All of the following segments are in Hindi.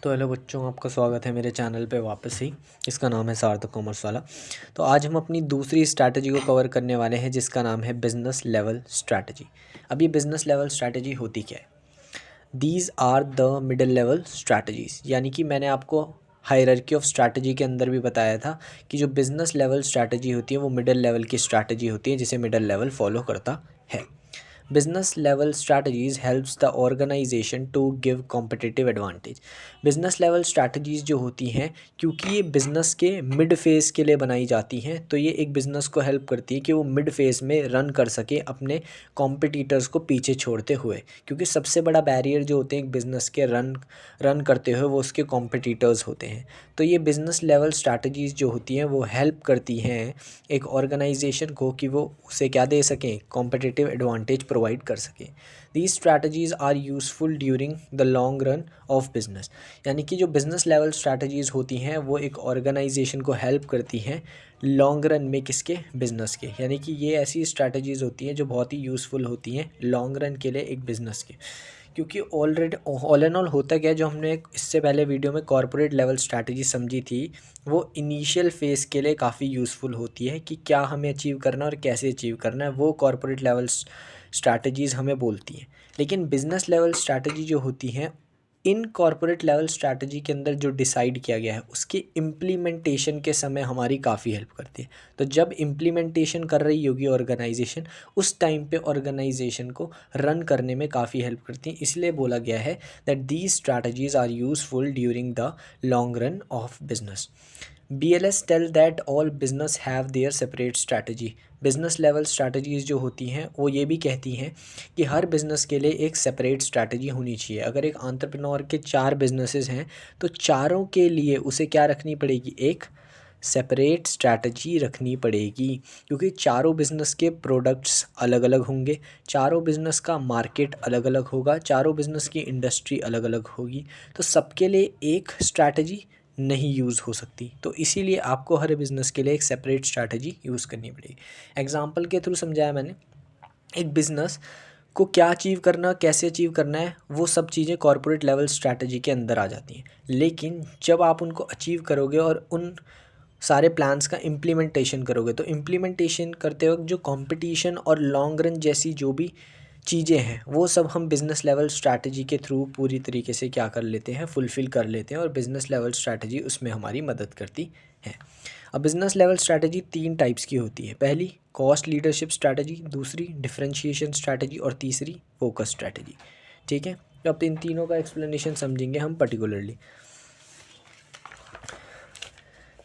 तो हेलो बच्चों, आपका स्वागत है मेरे चैनल पे वापस ही। इसका नाम है सार्थक कॉमर्स वाला। तो आज हम अपनी दूसरी स्ट्रैटेजी को कवर करने वाले हैं, जिसका नाम है बिज़नेस लेवल स्ट्रैटेजी। अब ये बिज़नेस लेवल स्ट्रैटेजी होती क्या है? These are the middle level strategies, यानी कि मैंने आपको हायरार्की ऑफ स्ट्रैटेजी के अंदर भी बताया था कि जो बिज़नेस लेवल स्ट्रैटेजी होती है वो मिडिल लेवल की स्ट्रैटेजी होती है, जिसे मिडिल लेवल फॉलो करता है। Business level strategies helps the organization to give competitive advantage. Business level strategies जो होती हैं, क्योंकि ये बिज़नेस के मिड फेज़ के लिए बनाई जाती हैं, तो ये एक बिज़नेस को हेल्प करती है कि वो मिड फेज़ में रन कर सके अपने कॉम्पिटिटर्स को पीछे छोड़ते हुए। क्योंकि सबसे बड़ा बैरियर जो होते हैं एक बिज़नेस के रन करते हुए, वो उसके कॉम्पिटिटर्स होते हैं। तो ये बिज़नेस लेवल स्ट्रैटेजीज़ जो होती हैं वो हेल्प करती हैं एक ऑर्गेनाइजेशन को कि वो उसे क्या दे सकें, कॉम्पिटिटिव एडवांटेज प्रोवाइड कर सकें। These strategies are useful during the long run of business, यानी कि जो बिज़नेस लेवल स्ट्रैटेजीज़ होती हैं वो एक ऑर्गेनाइजेशन को हेल्प करती हैं लॉन्ग रन में, किसके, बिज़नेस के। यानी कि ये ऐसी स्ट्रैटेजीज़ होती हैं जो बहुत ही यूज़फुल होती हैं लॉन्ग रन के लिए एक बिज़नेस के। क्योंकि ऑलरेडी ऑल एंड ऑल होता क्या है, जो हमने इससे पहले वीडियो में कॉर्पोरेट लेवल स्ट्रैटेजी समझी थी, वो इनिशियल फेज़ के लिए काफ़ी यूज़फुल होती है कि क्या हमें अचीव करना है और कैसे अचीव करना है, वो कॉर्पोरेट लेवल स्ट्रैटेजीज़ हमें बोलती हैं। लेकिन बिज़नेस लेवल स्ट्रैटेजी जो होती हैं, इन कॉर्पोरेट लेवल स्ट्रैटेजी के अंदर जो डिसाइड किया गया है उसकी इम्प्लीमेंटेशन के समय हमारी काफ़ी हेल्प करती है। तो जब इम्प्लीमेंटेशन कर रही होगी ऑर्गेनाइजेशन, उस टाइम पे ऑर्गेनाइजेशन को रन करने में काफ़ी हेल्प करती हैं। इसलिए बोला गया है that these strategies are useful during the long run of business. BLS tell that all business have their separate strategy. Business level strategies जो होती हैं वो ये भी कहती हैं कि हर बिज़नेस के लिए एक सेपरेट स्ट्रैटेजी होनी चाहिए। अगर एक एंटरप्रेन्योर के 4 बिजनेसेस हैं, तो चारों के लिए उसे क्या रखनी पड़ेगी, एक सेपरेट स्ट्रैटेजी रखनी पड़ेगी। क्योंकि चारों बिज़नेस के प्रोडक्ट्स अलग अलग होंगे, चारों बिज़नेस का मार्केट अलग अलग होगा, चारों बिज़नेस की इंडस्ट्री अलग अलग होगी। तो सबके लिए एक स्ट्रैटेजी नहीं यूज़ हो सकती, तो इसीलिए आपको हर बिज़नेस के लिए एक सेपरेट स्ट्रैटेजी यूज़ करनी पड़ेगी। एग्जांपल के थ्रू समझाया मैंने। एक बिज़नेस को क्या अचीव करना, कैसे अचीव करना है, वो सब चीज़ें कॉर्पोरेट लेवल स्ट्रैटेजी के अंदर आ जाती हैं। लेकिन जब आप उनको अचीव करोगे और उन सारे प्लान्स का इम्प्लीमेंटेशन करोगे, तो इम्प्लीमेंटेशन करते वक्त जो कंपटीशन और लॉन्ग रन जैसी जो भी चीज़ें हैं, वो सब हम बिज़नेस लेवल स्ट्रैटेजी के थ्रू पूरी तरीके से क्या कर लेते हैं, फुलफ़िल कर लेते हैं, और बिज़नेस लेवल स्ट्रैटेजी उसमें हमारी मदद करती है। अब बिज़नेस लेवल स्ट्रैटेजी 3 टाइप्स की होती है। पहली कॉस्ट लीडरशिप स्ट्रैटेजी, दूसरी डिफरेंशिएशन स्ट्रैटेजी और तीसरी फोकस स्ट्रैटेजी। ठीक है, तो अब इन तीनों का एक्सप्लेनेशन समझेंगे हम पर्टिकुलरली।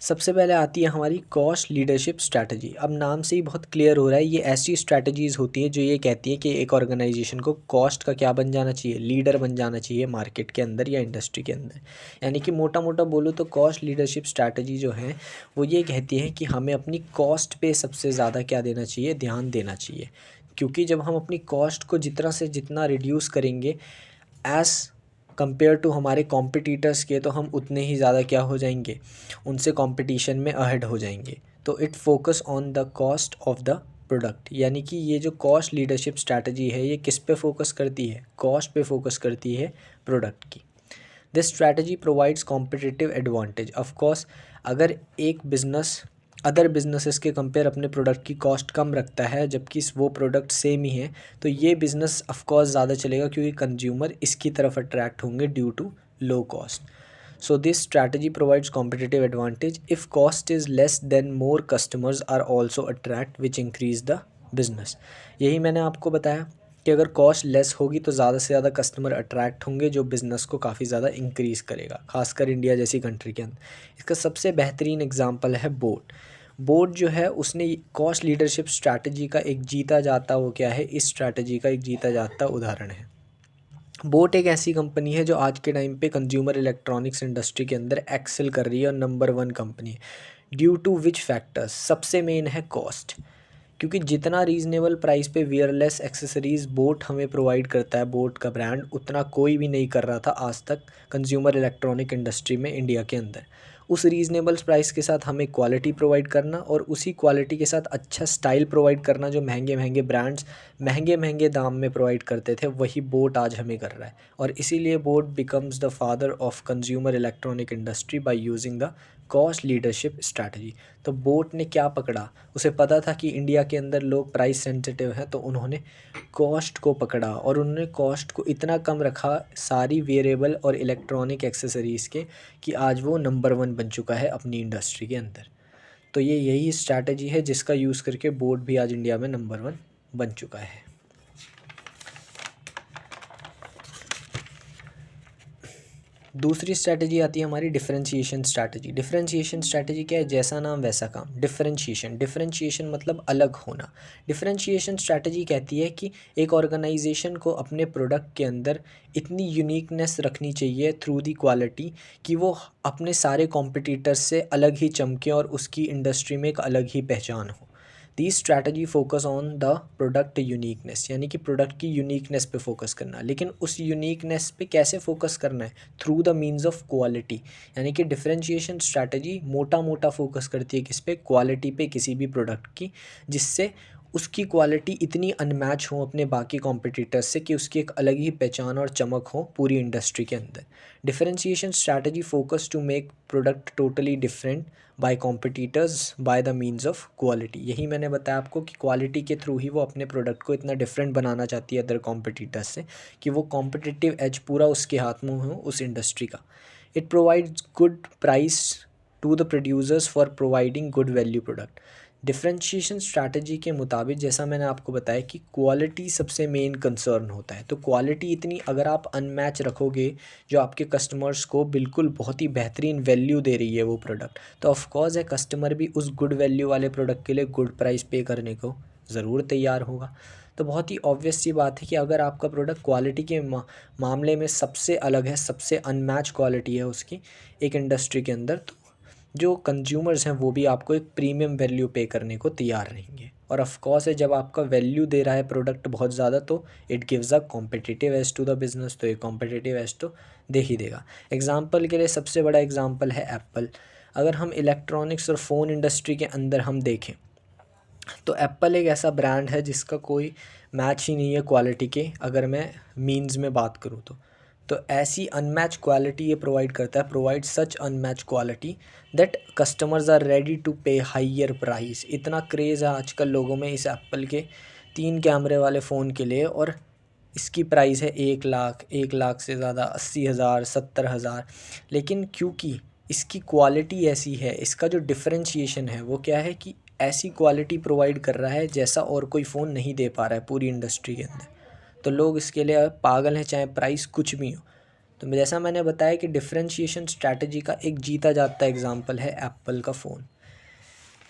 सबसे पहले आती है हमारी कॉस्ट लीडरशिप स्ट्रैटेजी। अब नाम से ही बहुत क्लियर हो रहा है, ये ऐसी स्ट्रैटेजीज़ होती है जो ये कहती है कि एक ऑर्गेनाइजेशन को कॉस्ट का क्या बन जाना चाहिए, लीडर बन जाना चाहिए मार्केट के अंदर या इंडस्ट्री के अंदर। यानी कि मोटा मोटा बोलो तो कॉस्ट लीडरशिप स्ट्रैटेजी जो है वो ये कहती है कि हमें अपनी कॉस्ट पे सबसे ज़्यादा क्या देना चाहिए, ध्यान देना चाहिए। क्योंकि जब हम अपनी कॉस्ट को जितना से जितना रिड्यूस करेंगे एज़ कंपेयर टू हमारे कॉम्पिटिटर्स के, तो हम उतने ही ज़्यादा क्या हो जाएंगे, उनसे कंपटीशन में अहेड हो जाएंगे। तो it focus on the cost of the product. यानी कि ये जो कॉस्ट लीडरशिप स्ट्रैटेजी है ये किस पे फोकस करती है, कॉस्ट पे फोकस करती है प्रोडक्ट की। This strategy provides competitive advantage. Of course अगर एक बिज़नेस अदर बिजनेसेस के कंपेयर अपने प्रोडक्ट की कॉस्ट कम रखता है, जबकि वो प्रोडक्ट सेम ही है, तो ये बिज़नेस ऑफ कोर्स ज़्यादा चलेगा, क्योंकि कंज्यूमर इसकी तरफ अट्रैक्ट होंगे due to low cost. So this strategy provides competitive advantage. If cost is less then more customers are also attract which increase the business. यही मैंने आपको बताया कि अगर कॉस्ट लेस होगी तो ज़्यादा से ज़्यादा कस्टमर अट्रैक्ट होंगे, जो बिज़नेस को काफ़ी ज़्यादा इंक्रीज़ करेगा, खासकर इंडिया जैसी कंट्री के अंदर। इसका सबसे बेहतरीन एग्जांपल है बोट। बोट जो है उसने कॉस्ट लीडरशिप स्ट्रैटेजी का एक जीता जाता, वो क्या है, इस स्ट्रैटेजी का एक जीता जाता उदाहरण है। बोट एक ऐसी कंपनी है जो आज के टाइम पे कंज्यूमर इलेक्ट्रॉनिक्स इंडस्ट्री के अंदर एक्सेल कर रही है और नंबर 1 कंपनी है। ड्यू टू विच फैक्टर्स, सबसे मेन है कॉस्ट। क्योंकि जितना रीज़नेबल प्राइस पे वियरलेस एक्सेसरीज़ बोट हमें प्रोवाइड करता है, बोट का ब्रांड, उतना कोई भी नहीं कर रहा था आज तक कंज्यूमर इलेक्ट्रॉनिक इंडस्ट्री में इंडिया के अंदर। उस रीज़नेबल प्राइस के साथ हमें क्वालिटी प्रोवाइड करना और उसी क्वालिटी के साथ अच्छा स्टाइल प्रोवाइड करना जो महंगे महंगे ब्रांड्स महंगे महंगे दाम में प्रोवाइड करते थे, वही बोट आज हमें कर रहा है। और इसीलिए boat becomes the father of consumer electronic industry by using the cost leadership strategy. तो बोट ने क्या पकड़ा, उसे पता था कि इंडिया के अंदर लोग प्राइस सेंसिटिव हैं, तो उन्होंने कॉस्ट को पकड़ा और उन्होंने कॉस्ट को इतना कम रखा सारी वेरिएबल और इलेक्ट्रॉनिक एक्सेसरीज़ के, कि आज वो नंबर 1 बन चुका है अपनी इंडस्ट्री के अंदर। तो ये यही स्ट्रैटेजी है जिसका यूज़ करके बोट भी आज इंडिया में नंबर 1 बन चुका है। दूसरी स्ट्रैटेजी आती है हमारी डिफरेंशिएशन स्ट्रैटेजी। डिफरेंशिएशन स्ट्रैटेजी क्या है, जैसा नाम वैसा काम। डिफरेंशिएशन मतलब अलग होना। डिफरेंशिएशन स्ट्रैटेजी कहती है कि एक ऑर्गेनाइजेशन को अपने प्रोडक्ट के अंदर इतनी यूनिकनेस रखनी चाहिए थ्रू दी क्वालिटी कि वो अपने सारे कॉम्पिटिटर्स से अलग ही चमके और उसकी इंडस्ट्री में एक अलग ही पहचान हो। दी strategy focus on the product uniqueness, यानी कि प्रोडक्ट की यूनिकनेस पे फोकस करना। लेकिन उस यूनिकनेस पे कैसे फोकस करना है, through the means of quality. यानी कि डिफरेंशिएशन स्ट्रैटेजी मोटा मोटा फोकस करती है किस पे, क्वालिटी पे किसी भी प्रोडक्ट की, जिससे उसकी क्वालिटी इतनी अनमैच हो अपने बाकी कॉम्पिटिटर्स से कि उसकी एक अलग ही पहचान और चमक हो पूरी इंडस्ट्री के अंदर। Differentiation strategy focus to make product totally different by competitors by the means of quality. यही मैंने बताया आपको कि क्वालिटी के थ्रू ही वो अपने प्रोडक्ट को इतना डिफरेंट बनाना चाहती है अदर कॉम्पिटिटर्स से, कि वो कॉम्पिटिटिव एज पूरा उसके हाथ में हो उस इंडस्ट्री का। It provides good price to the producers for providing good value product. Differentiation strategy के मुताबिक जैसा मैंने आपको बताया कि क्वालिटी सबसे मेन कंसर्न होता है। तो क्वालिटी इतनी अगर आप अनमैच रखोगे, जो आपके कस्टमर्स को बिल्कुल बहुत ही बेहतरीन वैल्यू दे रही है वो प्रोडक्ट, तो ऑफ कोर्स है कस्टमर भी उस गुड वैल्यू वाले प्रोडक्ट के लिए गुड प्राइस पे करने को ज़रूर तैयार होगा। तो बहुत ही ऑब्वियस सी बात है कि अगर आपका प्रोडक्ट क्वालिटी के मामले में सबसे अलग है, सबसे अनमैच क्वालिटी है उसकी एक इंडस्ट्री के अंदर, तो जो कंज्यूमर्स हैं वो भी आपको एक प्रीमियम वैल्यू पे करने को तैयार रहेंगे। और ऑफ कोर्स है जब आपका वैल्यू दे रहा है प्रोडक्ट बहुत ज़्यादा, तो it gives a competitive edge to the business, तो ये कॉम्पिटिटिव एज तो दे ही देगा। एग्जांपल के लिए सबसे बड़ा एग्जांपल है एप्पल। अगर हम इलेक्ट्रॉनिक्स और फ़ोन इंडस्ट्री के अंदर हम देखें, तो एप्पल एक ऐसा ब्रांड है जिसका कोई मैच ही नहीं है क्वालिटी के, अगर मैं मीन्स में बात करूँ तो ऐसी अनमैच क्वालिटी ये प्रोवाइड करता है, provide such unmatch quality that customers are ready to pay higher price. इतना क्रेज़ है आजकल लोगों में इस एप्पल के 3 कैमरे वाले फ़ोन के लिए, और इसकी प्राइस है 1 लाख, 1 लाख से ज़्यादा, 80,000, 70,000। लेकिन क्योंकि इसकी क्वालिटी ऐसी है, इसका जो डिफरेंशिएशन है वो क्या है कि ऐसी क्वालिटी प्रोवाइड कर रहा है जैसा और कोई फ़ोन नहीं दे पा रहा है पूरी इंडस्ट्री के अंदर, तो लोग इसके लिए पागल हैं, चाहे प्राइस कुछ भी हो। तो जैसा मैंने बताया कि डिफरेंशिएशन स्ट्रैटेजी का एक जीता जाता एग्जांपल है एप्पल का फ़ोन।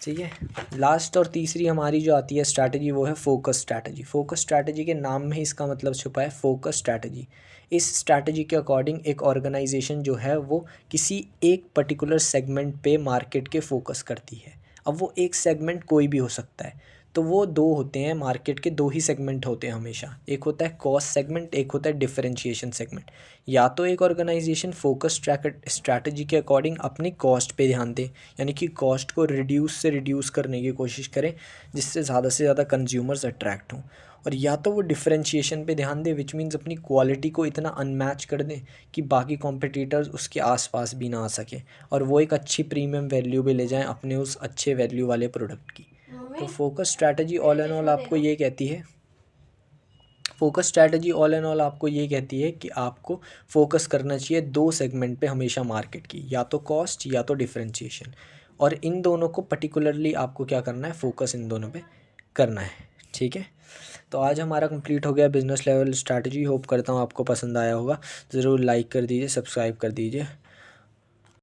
ठीक है, लास्ट और तीसरी हमारी जो आती है स्ट्रैटेजी वो है फोकस स्ट्रैटेजी। फोकस स्ट्रैटेजी के नाम में ही इसका मतलब छुपा है, फोकस स्ट्रैटेजी। इस स्ट्रैटेजी के अकॉर्डिंग एक ऑर्गेनाइजेशन जो है वो किसी एक पर्टिकुलर सेगमेंट पे मार्केट के फोकस करती है। अब वो एक सेगमेंट कोई भी हो सकता है, तो वो 2 होते हैं मार्केट के, 2 ही सेगमेंट होते हैं हमेशा, एक होता है कॉस्ट सेगमेंट, एक होता है डिफरेंशिएशन सेगमेंट। या तो एक ऑर्गेनाइजेशन फोकस स्ट्रैटेजी के अकॉर्डिंग अपनी कॉस्ट पे ध्यान दे, यानी कि कॉस्ट को रिड्यूस करने की कोशिश करें जिससे ज़्यादा से ज़्यादा कंज्यूमर्स अट्रैक्ट हों, और या तो वो डिफरेंशिएशन पे ध्यान दे, विच मीन्स अपनी क्वालिटी को इतना अनमैच कर दें कि बाकी कॉम्पिटिटर्स उसके आसपास भी ना आ सके, और वो एक अच्छी प्रीमियम वैल्यू भी ले जाएं अपने उस अच्छे वैल्यू वाले प्रोडक्ट की। तो focus strategy all and all आपको ये कहती है, focus strategy all and all आपको ये कहती है कि आपको फोकस करना चाहिए 2 सेगमेंट पे हमेशा मार्केट की, या तो कॉस्ट या तो डिफरेंशिएशन, और इन दोनों को पर्टिकुलरली आपको क्या करना है, फोकस इन दोनों पे करना है। ठीक है, तो आज हमारा कंप्लीट हो गया बिजनेस लेवल स्ट्रैटेजी। होप करता हूँ आपको पसंद आया होगा। ज़रूर लाइक कर दीजिए, सब्सक्राइब कर दीजिए।